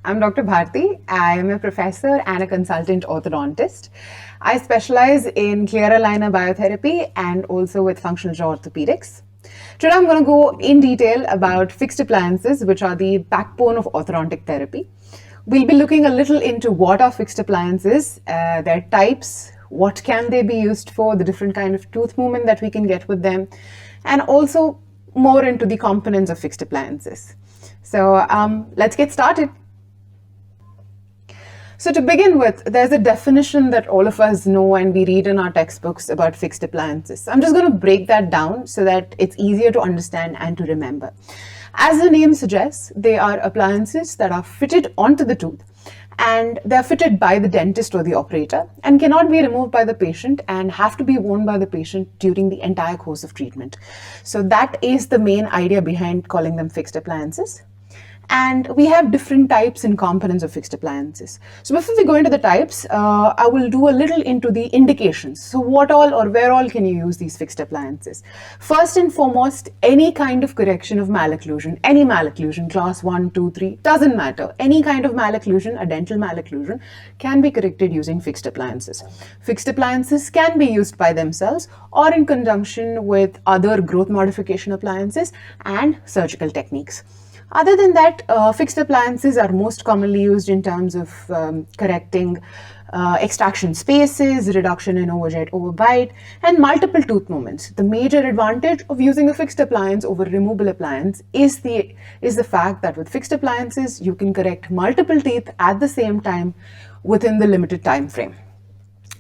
I'm Dr. Bharti. I am a professor and a consultant orthodontist. I specialize in clear aligner biotherapy and also with functional jaw orthopedics. Today I'm going to go in detail about fixed appliances, which are the backbone of orthodontic therapy. We'll be looking a little into what are fixed appliances, their types, what can they be used for, the different kind of tooth movement that we can get with them, and also more into the components of fixed appliances. So let's get started. So to begin with, there's a definition that all of us know and we read in our textbooks about fixed appliances. I'm just going to break that down so that it's easier to understand and to remember. As the name suggests, they are appliances that are fitted onto the tooth, and they're fitted by the dentist or the operator and cannot be removed by the patient and have to be worn by the patient during the entire course of treatment. So that is the main idea behind calling them fixed appliances. And we have different types and components of fixed appliances. So before we go into the types, I will do a little into the indications. So what all or where all can you use these fixed appliances? First and foremost, any kind of correction of malocclusion, any malocclusion, class 1, 2, 3, doesn't matter. Any kind of malocclusion, a dental malocclusion, can be corrected using fixed appliances. Fixed appliances can be used by themselves or in conjunction with other growth modification appliances and surgical techniques. Other than that, fixed appliances are most commonly used in terms of correcting extraction spaces, reduction in overjet overbite, and multiple tooth movements. The major advantage of using a fixed appliance over removable appliance is the fact that with fixed appliances, you can correct multiple teeth at the same time within the limited time frame.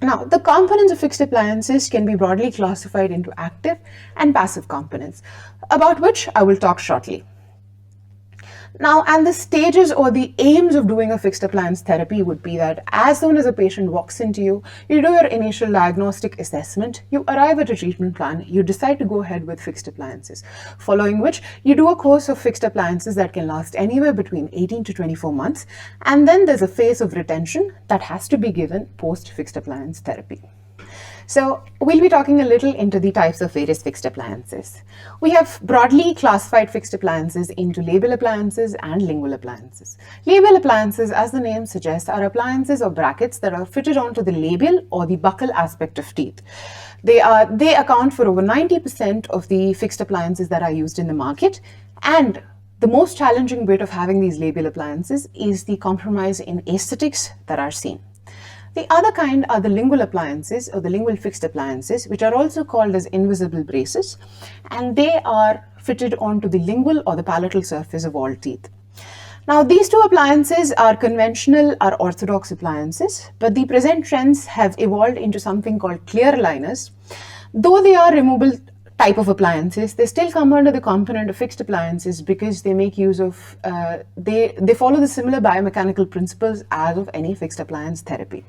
Now, the components of fixed appliances can be broadly classified into active and passive components, about which I will talk shortly. Now, and the stages or the aims of doing a fixed appliance therapy would be that as soon as a patient walks into you, you do your initial diagnostic assessment, you arrive at a treatment plan, you decide to go ahead with fixed appliances, following which you do a course of fixed appliances that can last anywhere between 18 to 24 months, and then there's a phase of retention that has to be given post fixed appliance therapy. So we'll be talking a little into the types of various fixed appliances. We have broadly classified fixed appliances into labial appliances and lingual appliances. Labial appliances, as the name suggests, are appliances or brackets that are fitted onto the labial or the buccal aspect of teeth. They account for over 90% of the fixed appliances that are used in the market, and the most challenging bit of having these labial appliances is the compromise in aesthetics that are seen. The other kind are the lingual appliances or the lingual fixed appliances, which are also called as invisible braces, and they are fitted onto the lingual or the palatal surface of all teeth. Now, these two appliances are conventional or orthodox appliances, but the present trends have evolved into something called clear aligners. Though they are removable type of appliances, they still come under the component of fixed appliances because they make use of, they follow the similar biomechanical principles as of any fixed appliance therapy.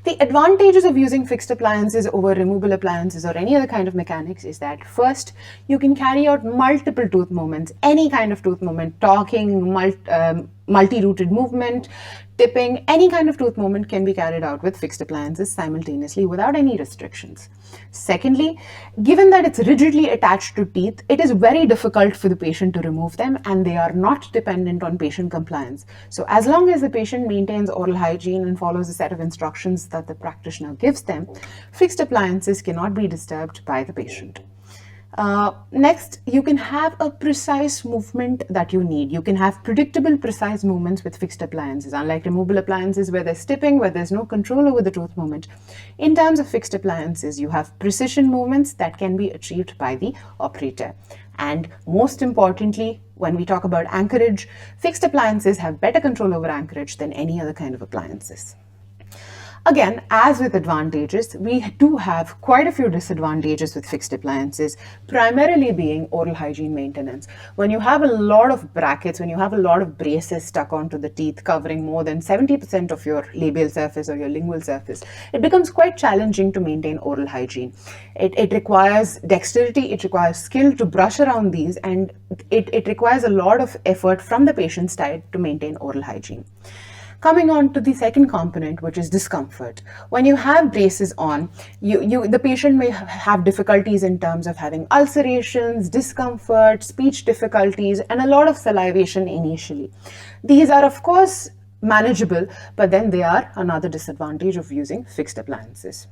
The advantages of using fixed appliances over removable appliances or any other kind of mechanics is that first, you can carry out multiple tooth movements, any kind of tooth movement, talking, multi-rooted movement, tipping, any kind of tooth movement can be carried out with fixed appliances simultaneously without any restrictions. Secondly, given that it's rigidly attached to teeth, it is very difficult for the patient to remove them, and they are not dependent on patient compliance. So as long as the patient maintains oral hygiene and follows a set of instructions that the practitioner gives them, fixed appliances cannot be disturbed by the patient. Next, you can have a precise movement that you need. You can have predictable, precise movements with fixed appliances, unlike removable appliances where there's tipping, where there's no control over the tooth movement. In terms of fixed appliances, you have precision movements that can be achieved by the operator. And most importantly, when we talk about anchorage, fixed appliances have better control over anchorage than any other kind of appliances. Again, as with advantages, we do have quite a few disadvantages with fixed appliances, primarily being oral hygiene maintenance. When you have a lot of brackets, when you have a lot of braces stuck onto the teeth covering more than 70% of your labial surface or your lingual surface, it becomes quite challenging to maintain oral hygiene. It requires dexterity, it requires skill to brush around these, and it requires a lot of effort from the patient's side to maintain oral hygiene. Coming on to the second component, which is discomfort. When you have braces on, the patient may have difficulties in terms of having ulcerations, discomfort, speech difficulties, and a lot of salivation initially. These are, of course, manageable, but then they are another disadvantage of using fixed appliances.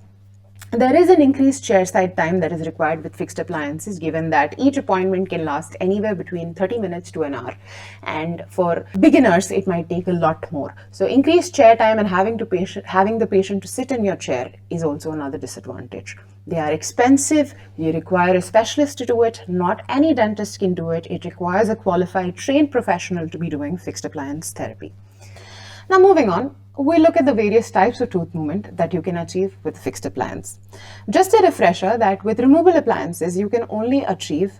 There is an increased chairside time that is required with fixed appliances, given that each appointment can last anywhere between 30 minutes to an hour. And for beginners, it might take a lot more. So increased chair time and having the patient to sit in your chair is also another disadvantage. They are expensive. You require a specialist to do it. Not any dentist can do it. It requires a qualified, trained professional to be doing fixed appliance therapy. Now moving on, we look at the various types of tooth movement that you can achieve with fixed appliance. Just a refresher that with removable appliances, you can only achieve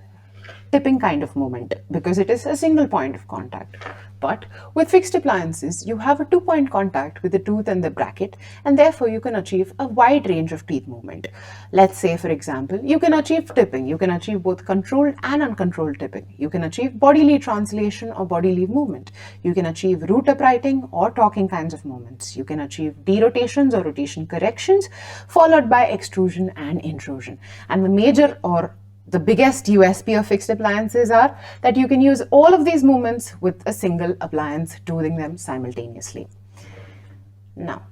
tipping kind of movement because it is a single point of contact. But with fixed appliances, you have a 2-point contact with the tooth and the bracket, and therefore you can achieve a wide range of teeth movement. Let's say, for example, you can achieve tipping. You can achieve both controlled and uncontrolled tipping. You can achieve bodily translation or bodily movement. You can achieve root uprighting or talking kinds of movements. You can achieve derotations or rotation corrections, followed by extrusion and intrusion. And the biggest USP of fixed appliances are that you can use all of these movements with a single appliance, doing them simultaneously. Now,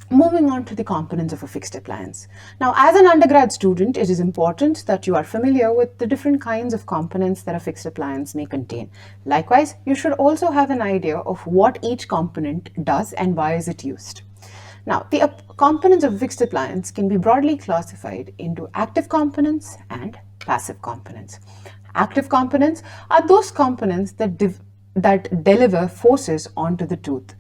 moving on to the components of a fixed appliance. Now, as an undergrad student, it is important that you are familiar with the different kinds of components that a fixed appliance may contain. Likewise, you should also have an idea of what each component does and why is it used. Now, the components of a fixed appliance can be broadly classified into active components and passive components. Active components are those components that deliver forces onto the tooth.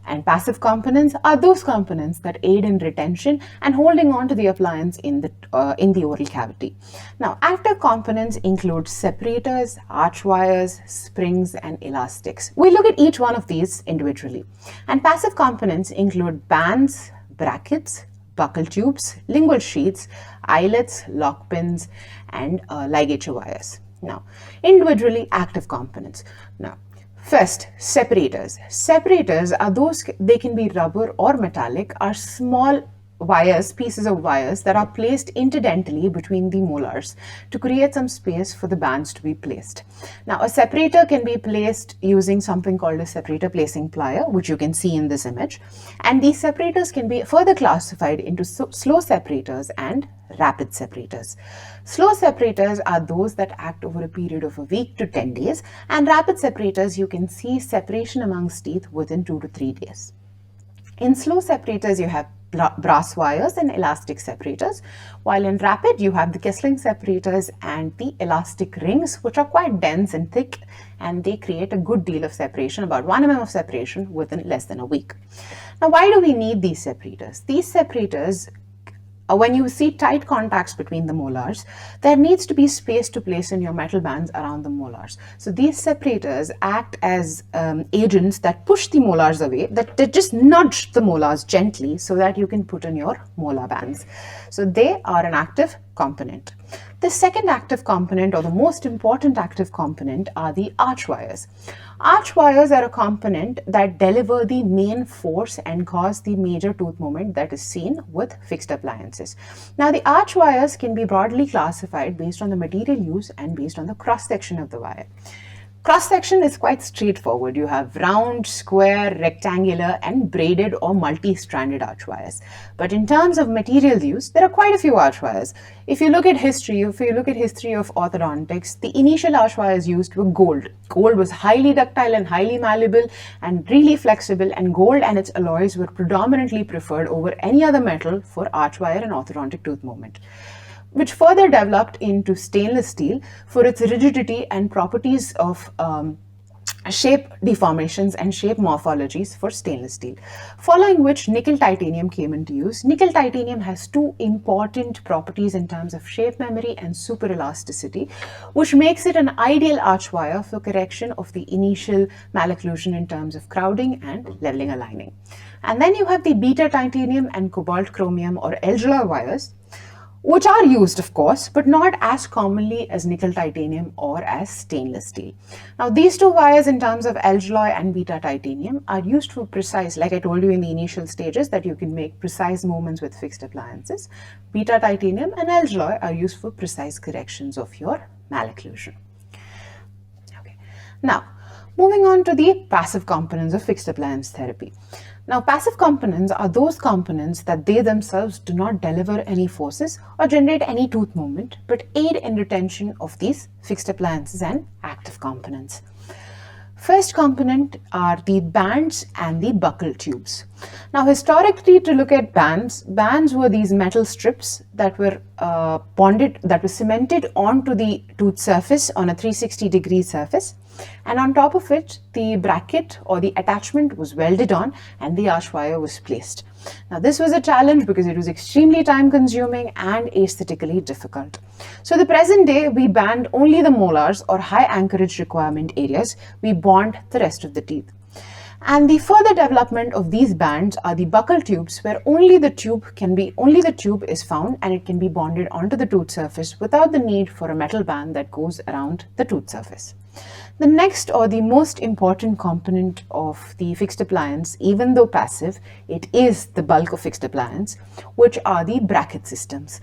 And passive components are those components that aid in retention and holding on to the appliance in the oral cavity. Now, active components include separators, arch wires, springs, and elastics. We look at each one of these individually. And passive components include bands, brackets, buccal tubes, lingual sheaths, eyelets, lock pins, and ligature wires. Now, individually active components. Now, first, separators. Separators are those, they can be rubber or metallic, are small wires, pieces of wires that are placed interdentally between the molars to create some space for the bands to be placed. Now, a separator can be placed using something called a separator placing plier, which you can see in this image. And these separators can be further classified into slow separators and rapid separators. Slow separators are those that act over a period of a week to 10 days, and rapid separators, you can see separation amongst teeth within 2 to 3 days. In slow separators, you have brass wires and elastic separators, while in rapid you have the Kessling separators and the elastic rings, which are quite dense and thick, and they create a good deal of separation, about 1 mm of separation within less than a week. Now, why do we need these separators? These separators, when you see tight contacts between the molars, there needs to be space to place in your metal bands around the molars. So these separators act as agents that push the molars away, that just nudge the molars gently so that you can put in your molar bands. So they are an active component. The second active component, or the most important active component, are the arch wires. Arch wires are a component that deliver the main force and cause the major tooth movement that is seen with fixed appliances. Now, the arch wires can be broadly classified based on the material used and based on the cross-section of the wire. Cross-section is quite straightforward. You have round, square, rectangular, and braided or multi-stranded arch wires. But in terms of material use, there are quite a few arch wires. If you look at history of orthodontics, the initial arch wires used were gold. Gold was highly ductile and highly malleable and really flexible, and gold and its alloys were predominantly preferred over any other metal for arch wire and orthodontic tooth movement, which further developed into stainless steel for its rigidity and properties of shape deformations and shape morphologies for stainless steel. Following which, nickel titanium came into use. Nickel titanium has 2 important properties in terms of shape memory and super elasticity, which makes it an ideal arch wire for correction of the initial malocclusion in terms of crowding and leveling aligning. And then you have the beta titanium and cobalt chromium or alginate wires, which are used, of course, but not as commonly as nickel titanium or as stainless steel. Now, these two wires in terms of alloy and beta titanium are used for precise, like I told you in the initial stages, that you can make precise movements with fixed appliances. Beta titanium and alloy are used for precise corrections of your malocclusion. Okay. Now, moving on to the passive components of fixed appliance therapy. Now, passive components are those components that they themselves do not deliver any forces or generate any tooth movement, but aid in retention of these fixed appliances and active components. First component are the bands and the buccal tubes. Now, historically, to look at bands were these metal strips that were bonded, that were cemented onto the tooth surface on a 360-degree surface, and on top of it, the bracket or the attachment was welded on and the arch wire was placed. Now, this was a challenge because it was extremely time-consuming and aesthetically difficult. So, the present day, we band only the molars or high anchorage requirement areas. We bond the rest of the teeth. And the further development of these bands are the buccal tubes, where only the tube is found and it can be bonded onto the tooth surface without the need for a metal band that goes around the tooth surface. The next or the most important component of the fixed appliance, even though passive, it is the bulk of fixed appliance, which are the bracket systems.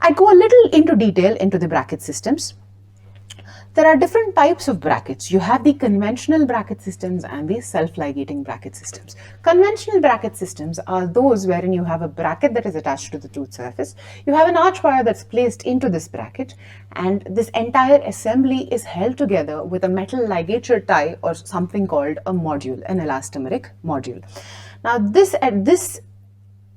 I go a little into detail into the bracket systems. There are different types of brackets. You have the conventional bracket systems and the self-ligating bracket systems. Conventional bracket systems are those wherein you have a bracket that is attached to the tooth surface. You have an arch wire that's placed into this bracket, and this entire assembly is held together with a metal ligature tie or something called a module, an elastomeric module. Now, this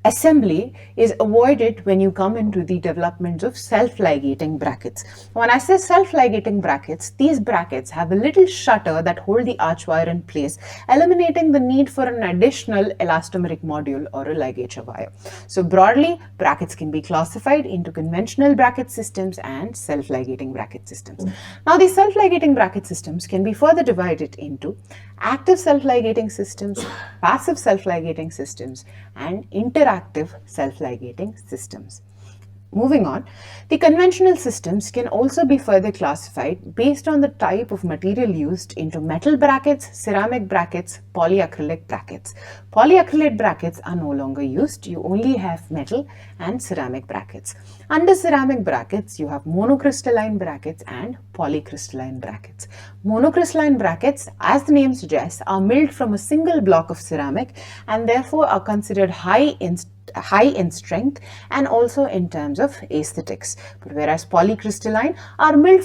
assembly is avoided when you come into the development of self-ligating brackets. When I say self-ligating brackets, these brackets have a little shutter that hold the arch wire in place, eliminating the need for an additional elastomeric module or a ligature wire. So broadly, brackets can be classified into conventional bracket systems and self-ligating bracket systems. Now, these self-ligating bracket systems can be further divided into active self-ligating systems, passive self-ligating systems, and interactive self-ligating systems. Moving on, the conventional systems can also be further classified based on the type of material used into metal brackets, ceramic brackets, polyacrylic brackets. Polyacrylic brackets are no longer used. You only have metal and ceramic brackets. Under ceramic brackets, you have monocrystalline brackets and polycrystalline brackets. Monocrystalline brackets, as the name suggests, are milled from a single block of ceramic and therefore are considered high in strength and also in terms of aesthetics. But whereas polycrystalline are milled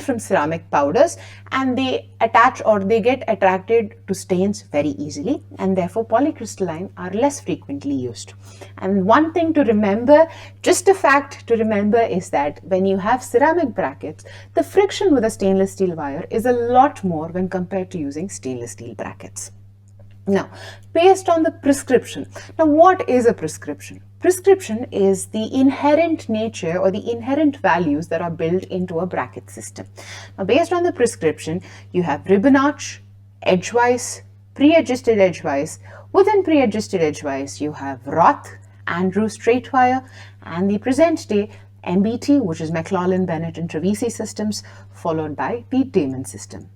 from ceramic powders, and they attach or they get attracted to stains very easily, and therefore polycrystalline are less frequently used. And one thing to remember, just a fact to remember, is that when you have ceramic brackets, the friction with a stainless steel wire is a lot more when compared to using stainless steel brackets. Now, based on the prescription. Now, what is a prescription? Prescription is the inherent nature or the inherent values that are built into a bracket system. Now, based on the prescription, you have ribbon arch, edgewise, pre-adjusted edgewise. Within pre-adjusted edgewise, you have Roth, Andrew straight wire, and the present day MBT, which is McLaughlin, Bennett, and Trevisi systems, followed by the Damon system.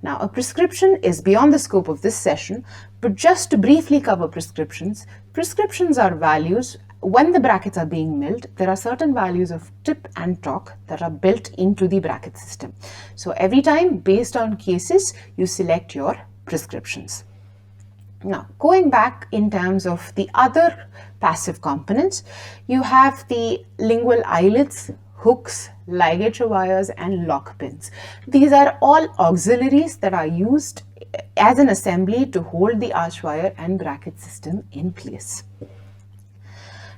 Now, a prescription is beyond the scope of this session, but just to briefly cover prescriptions, prescriptions are values. When the brackets are being milled, there are certain values of tip and torque that are built into the bracket system. So every time, based on cases, you select your prescriptions. Now, going back in terms of the other passive components, you have the lingual eyelets, hooks, ligature wires, and lock pins. These are all auxiliaries that are used as an assembly to hold the arch wire and bracket system in place.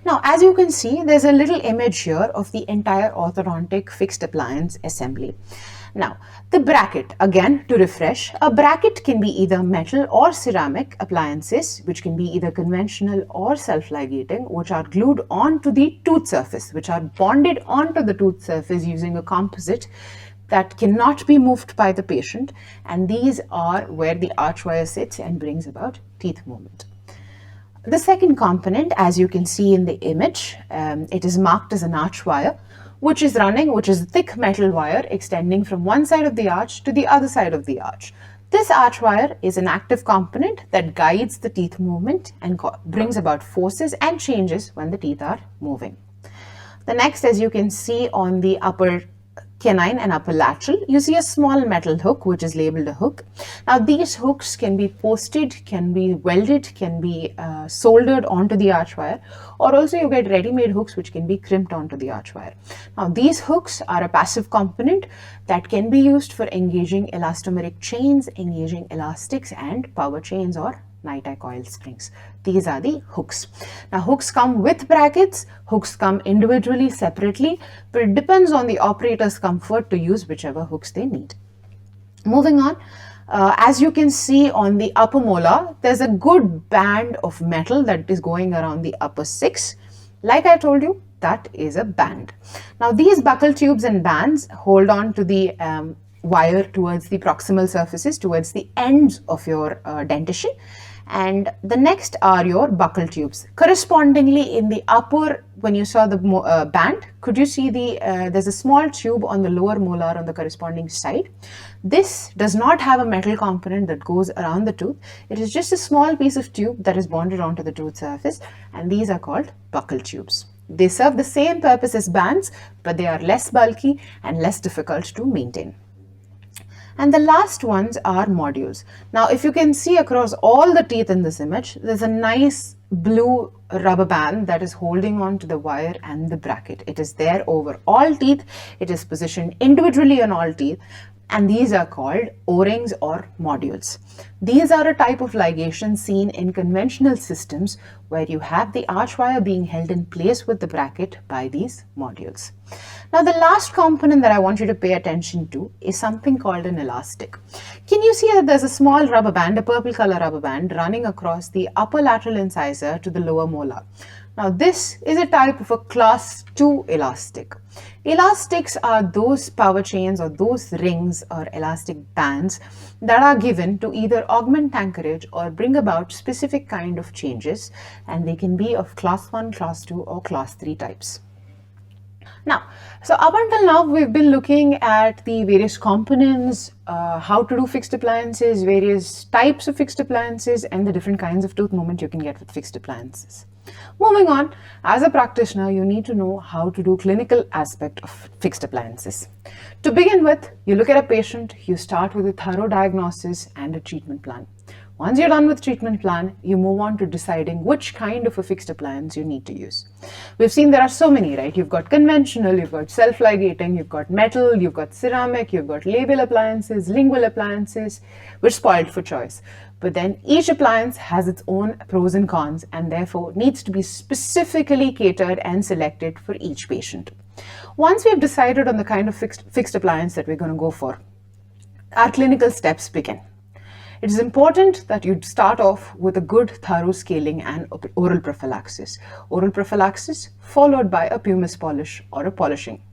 Now, as you can see, there's a little image here of the entire orthodontic fixed appliance assembly. Now, the bracket, again, to refresh, a bracket can be either metal or ceramic appliances, which can be either conventional or self-ligating, which are glued onto the tooth surface, which are bonded onto the tooth surface using a composite that cannot be moved by the patient, and these are where the arch wire sits and brings about teeth movement. The second component, as you can see in the image, it is marked as an arch wire, which is a thick metal wire extending from one side of the arch to the other side of the arch. This arch wire is an active component that guides the teeth movement and brings about forces and changes when the teeth are moving. The next, as you can see on the upper canine and upper lateral, you see a small metal hook which is labeled a hook. Now these hooks can be posted, can be welded, can be soldered onto the arch wire, or also you get ready-made hooks which can be crimped onto the arch wire. Now these hooks are a passive component that can be used for engaging elastomeric chains, engaging elastics and power chains or Night coil springs. These are the hooks. Now hooks come with brackets, hooks come individually, separately, but it depends on the operator's comfort to use whichever hooks they need. Moving on, as you can see on the upper molar, there's a good band of metal that is going around the upper 6. Like I told you, that is a band. Now these buccal tubes and bands hold on to the wire towards the proximal surfaces, towards the ends of your dentition. And the next are your buccal tubes. Correspondingly, in the upper, when you saw the band, could you see there's a small tube on the lower molar on the corresponding side. This does not have a metal component that goes around the tooth. It is just a small piece of tube that is bonded onto the tooth surface, and these are called buccal tubes. They serve the same purpose as bands, but they are less bulky and less difficult to maintain. And the last ones are modules. Now, if you can see across all the teeth in this image, there's a nice blue rubber band that is holding on to the wire and the bracket. It is there over all teeth. It is positioned individually on all teeth. And these are called O-rings or modules. These are a type of ligation seen in conventional systems where you have the arch wire being held in place with the bracket by these modules. Now the last component that I want you to pay attention to is something called an elastic. Can you see that there's a small rubber band, a purple color rubber band running across the upper lateral incisor to the lower molar? Now this is a type of a class 2 elastic. Elastics are those power chains or those rings or elastic bands that are given to either augment anchorage or bring about specific kind of changes, and they can be of class 1, class 2 or class 3 types. Now, so up until now, we've been looking at the various components, how to do fixed appliances, various types of fixed appliances, and the different kinds of tooth movement you can get with fixed appliances. Moving on, as a practitioner, you need to know how to do clinical aspect of fixed appliances. To begin with, you look at a patient, you start with a thorough diagnosis and a treatment plan. Once you're done with treatment plan, you move on to deciding which kind of a fixed appliance you need to use. We've seen there are so many, right? You've got conventional, you've got self-ligating, you've got metal, you've got ceramic, you've got labial appliances, lingual appliances. We're spoiled for choice. But then each appliance has its own pros and cons and therefore needs to be specifically catered and selected for each patient. Once we've decided on the kind of fixed appliance that we're going to go for, our clinical steps begin. It is important that you start off with a good thorough scaling and oral prophylaxis. Oral prophylaxis followed by a pumice polish or a polishing.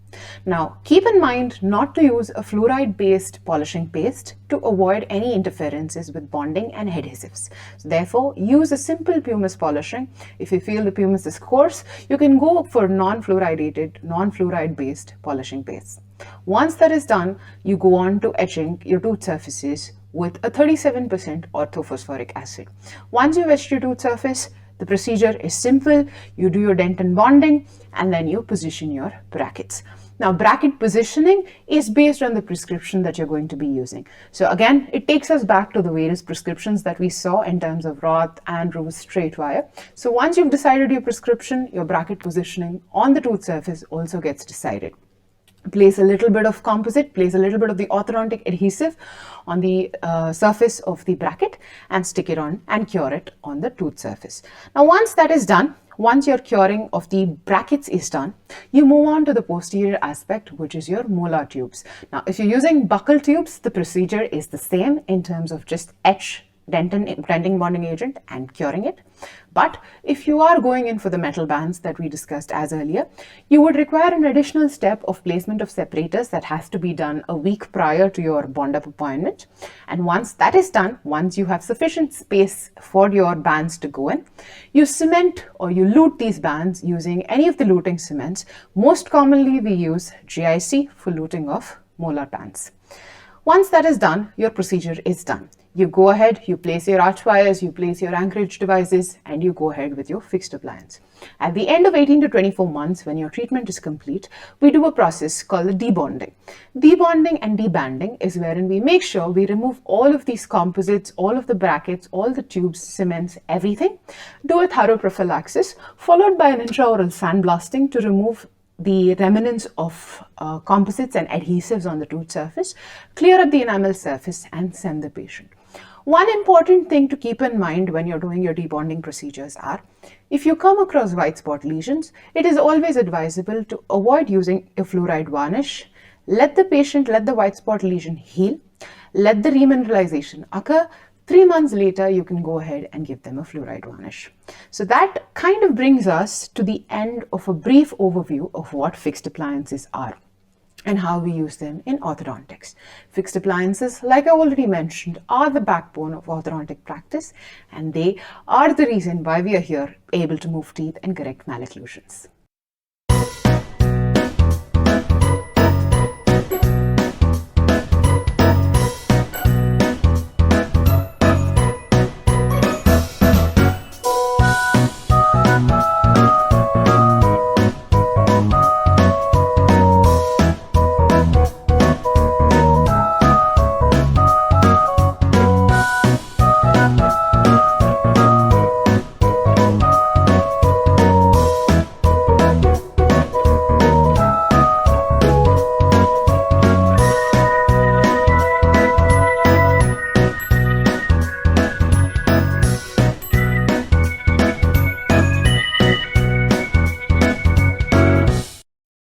Now, keep in mind not to use a fluoride-based polishing paste to avoid any interferences with bonding and adhesives. So therefore, use a simple pumice polishing. If you feel the pumice is coarse, you can go for non-fluoridated, non-fluoride-based polishing paste. Once that is done, you go on to etching your tooth surfaces with a 37% orthophosphoric acid. Once you've etched your tooth surface, the procedure is simple. You do your dentin bonding and then you position your brackets. Now, bracket positioning is based on the prescription that you're going to be using. So again, it takes us back to the various prescriptions that we saw in terms of Roth, Andrews, straight wire. So once you've decided your prescription, your bracket positioning on the tooth surface also gets decided. Place a little bit of composite, place a little bit of the orthodontic adhesive on the surface of the bracket and stick it on and cure it on the tooth surface. Now, once that is done, once your curing of the brackets is done, you move on to the posterior aspect, which is your molar tubes. Now, if you're using buccal tubes, the procedure is the same in terms of just etch dentin bonding agent and curing it. But if you are going in for the metal bands that we discussed as earlier, you would require an additional step of placement of separators that has to be done a week prior to your bond-up appointment. And once that is done, once you have sufficient space for your bands to go in, you cement or you lute these bands using any of the luting cements. Most commonly, we use GIC for luting of molar bands. Once that is done, your procedure is done. You go ahead, you place your arch wires, you place your anchorage devices, and you go ahead with your fixed appliance. At the end of 18 to 24 months, when your treatment is complete, we do a process called the debonding. Debonding and debanding is wherein we make sure we remove all of these composites, all of the brackets, all the tubes, cements, everything, do a thorough prophylaxis, followed by an intraoral sandblasting to remove the remnants of composites and adhesives on the tooth surface, clear up the enamel surface, and send the patient. One important thing to keep in mind when you're doing your debonding procedures are, if you come across white spot lesions, it is always advisable to avoid using a fluoride varnish. Let the white spot lesion heal, let the remineralization occur. 3 months later, you can go ahead and give them a fluoride varnish. So that kind of brings us to the end of a brief overview of what fixed appliances are and how we use them in orthodontics. Fixed appliances, like I already mentioned, are the backbone of orthodontic practice, and they are the reason why we are here able to move teeth and correct malocclusions.